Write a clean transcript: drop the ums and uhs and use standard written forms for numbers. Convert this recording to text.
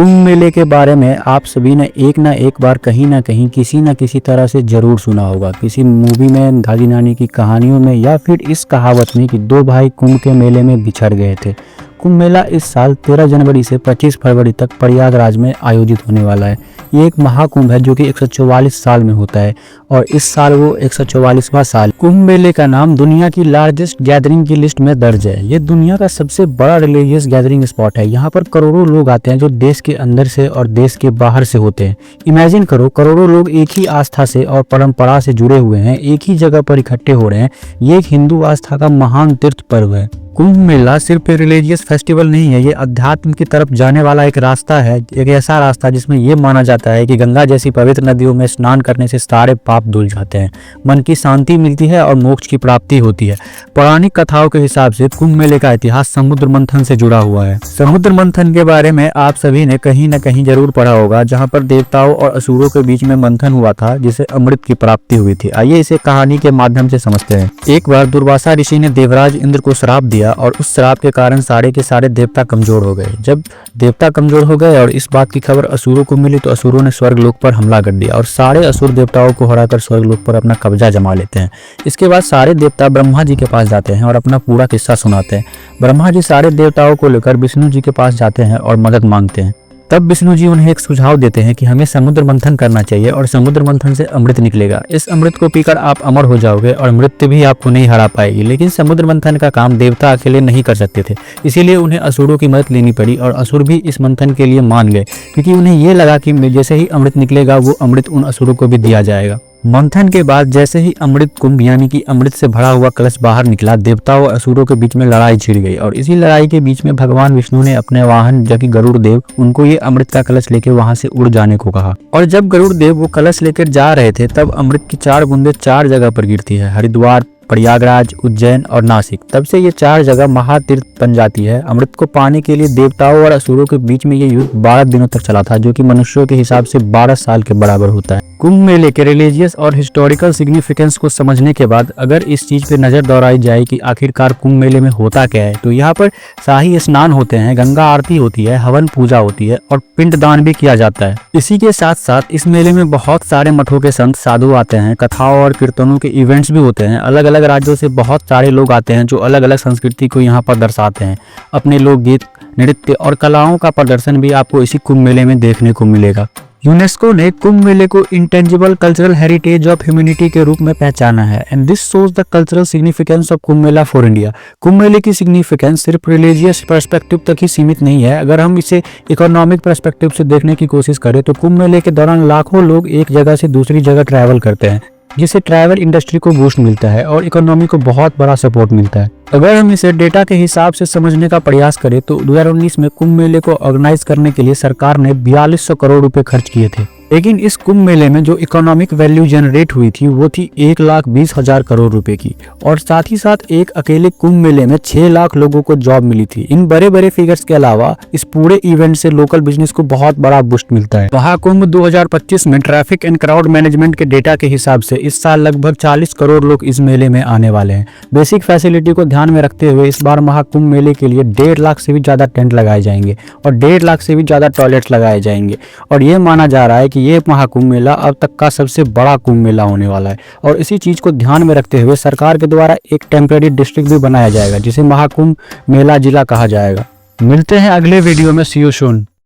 कुंभ मेले के बारे में आप सभी ने एक ना एक बार कहीं ना कहीं किसी न किसी तरह से जरूर सुना होगा। किसी मूवी में, दादी नानी की कहानियों में, या फिर इस कहावत में कि दो भाई कुंभ के मेले में बिछड़ गए थे। कुंभ मेला इस साल 13 जनवरी से 25 फरवरी तक प्रयागराज में आयोजित होने वाला है। ये एक महाकुंभ है जो कि 144 साल में होता है और इस साल वो 144वां साल। कुंभ मेले का नाम दुनिया की लार्जेस्ट गैदरिंग की लिस्ट में दर्ज है। ये दुनिया का सबसे बड़ा रिलीजियस गैदरिंग स्पॉट है। यहाँ पर करोड़ों लोग आते हैं जो देश के अंदर से और देश के बाहर से होते हैं। इमेजिन करो, करोड़ों लोग एक ही आस्था से और परंपरा से जुड़े हुए हैं, एक ही जगह पर इकट्ठे हो रहे हैं। ये एक हिंदू आस्था का महान तीर्थ पर्व है। कुंभ मेला सिर्फ रिलीजियस फेस्टिवल नहीं है, ये अध्यात्म की तरफ जाने वाला एक रास्ता है। एक ऐसा रास्ता जिसमें ये माना जाता है कि गंगा जैसी पवित्र नदियों में स्नान करने से सारे पाप धुल जाते हैं, मन की शांति मिलती है और मोक्ष की प्राप्ति होती है। पौराणिक कथाओं के हिसाब से कुंभ मेले का इतिहास समुद्र मंथन से जुड़ा हुआ है। समुद्र मंथन के बारे में आप सभी ने कहीं न कहीं जरूर पढ़ा होगा, जहाँ पर देवताओं और असुरों के बीच में मंथन हुआ था, जिसे अमृत की प्राप्ति हुई थी। आइए इसे कहानी के माध्यम से समझते हैं। एक बार दुर्वासा ऋषि ने देवराज इंद्र को श्राप दिया और उस श्राप के कारण सारे के सारे देवता कमजोर हो गए। जब देवता कमजोर हो गए और इस बात की खबर असुरों को मिली तो असुरों ने स्वर्गलोक पर हमला कर दिया और सारे असुर देवताओं को हराकर स्वर्गलोक पर अपना कब्जा जमा लेते हैं। इसके बाद सारे देवता ब्रह्मा जी के पास जाते हैं और अपना पूरा किस्सा सुनाते हैं। ब्रह्मा जी सारे देवताओं को लेकर विष्णु जी के पास जाते हैं और मदद मांगते हैं। तब विष्णु जी उन्हें एक सुझाव देते हैं कि हमें समुद्र मंथन करना चाहिए और समुद्र मंथन से अमृत निकलेगा। इस अमृत को पीकर आप अमर हो जाओगे और मृत्यु भी आपको नहीं हरा पाएगी। लेकिन समुद्र मंथन का काम देवता अकेले नहीं कर सकते थे, इसीलिए उन्हें असुरों की मदद लेनी पड़ी और असुर भी इस मंथन के लिए मान गए, क्योंकि उन्हें ये लगा कि जैसे ही अमृत निकलेगा वो अमृत उन असुरों को भी दिया जाएगा। मंथन के बाद जैसे ही अमृत कुंभ यानी कि अमृत से भरा हुआ कलश बाहर निकला, देवताओं और असुरों के बीच में लड़ाई छिड़ गई और इसी लड़ाई के बीच में भगवान विष्णु ने अपने वाहन जो कि गरुड़ देव, उनको ये अमृत का कलश लेकर वहां से उड़ जाने को कहा। और जब गरुड़ देव वो कलश लेकर जा रहे थे तब अमृत की 4 बूंदें 4 जगह पर गिरती है, हरिद्वार, प्रयागराज, उज्जैन और नासिक। तब से ये 4 जगह महातीर्थ बन जाती है। अमृत को पाने के लिए देवताओं और असुरों के बीच में ये युद्ध 12 दिनों तक चला था, जो कि मनुष्यों के हिसाब से 12 साल के बराबर होता है। कुंभ मेले के रिलीजियस और हिस्टोरिकल सिग्निफिकेंस को समझने के बाद अगर इस चीज पे नजर दौड़ाई जाए कि आखिरकार कुंभ मेले में होता क्या है, तो यहाँ पर शाही स्नान होते हैं, गंगा आरती होती है, हवन पूजा होती है और पिंडदान भी किया जाता है। इसी के साथ साथ इस मेले में बहुत सारे मठों के संत साधु आते हैं, कथाओं और कीर्तनों के इवेंट्स भी होते हैं। अलग अलग राज्यों से बहुत सारे लोग आते हैं जो अलग अलग संस्कृति को यहाँ पर दर्शाते हैं। अपने लोकगीत, नृत्य और कलाओं का प्रदर्शन भी आपको इसी कुंभ मेले में देखने को मिलेगा। यूनेस्को ने कुंभ मेले को intangible cultural heritage of humanity के रूप में पहचाना है and this shows the cultural significance of Kumbh Mela for India. Kumbh मेले की सिग्निफिकेंस सिर्फ रिलीजियस पर्सपेक्टिव तक ही सीमित नहीं है। अगर हम इसे इकोनॉमिक पर्सपेक्टिव से देखने की कोशिश करें तो कुंभ मेले के दौरान लाखों लोग एक जगह से दूसरी जगह ट्रैवल करते हैं, जिससे ट्रैवल इंडस्ट्री को बूस्ट मिलता है और इकोनॉमी को बहुत बड़ा सपोर्ट मिलता है। अगर हम इसे डेटा के हिसाब से समझने का प्रयास करें तो 2019 में कुंभ मेले को ऑर्गेनाइज करने के लिए सरकार ने 4200 करोड़ रुपए खर्च किए थे। लेकिन इस कुंभ मेले में जो इकोनॉमिक वैल्यू जनरेट हुई थी वो थी 1,20,000 करोड़ रुपए की और साथ ही साथ एक अकेले कुंभ मेले में 6 लाख लोगों को जॉब मिली थी। इन बड़े बड़े फिगर्स के अलावा इस पूरे इवेंट से लोकल बिजनेस को बहुत बड़ा बूस्ट मिलता है। महाकुंभ 2025 में ट्रैफिक एंड क्राउड मैनेजमेंट के डेटा के हिसाब से इस साल लगभग 40 करोड़ लोग इस मेले में आने वाले हैं। बेसिक फैसिलिटी को ध्यान में रखते हुए इस बार महाकुंभ मेले के लिए 1.5 लाख से भी ज्यादा टेंट लगाए जाएंगे और 1.5 लाख से भी ज्यादा टॉयलेट्स लगाए जाएंगे और ये माना जा रहा है कि ये महाकुंभ मेला अब तक का सबसे बड़ा कुंभ मेला होने वाला है। और इसी चीज को ध्यान में रखते हुए सरकार के द्वारा एक टेम्परेरी डिस्ट्रिक्ट भी बनाया जाएगा जिसे महाकुंभ मेला जिला कहा जाएगा। मिलते हैं अगले वीडियो में। सी यू सून।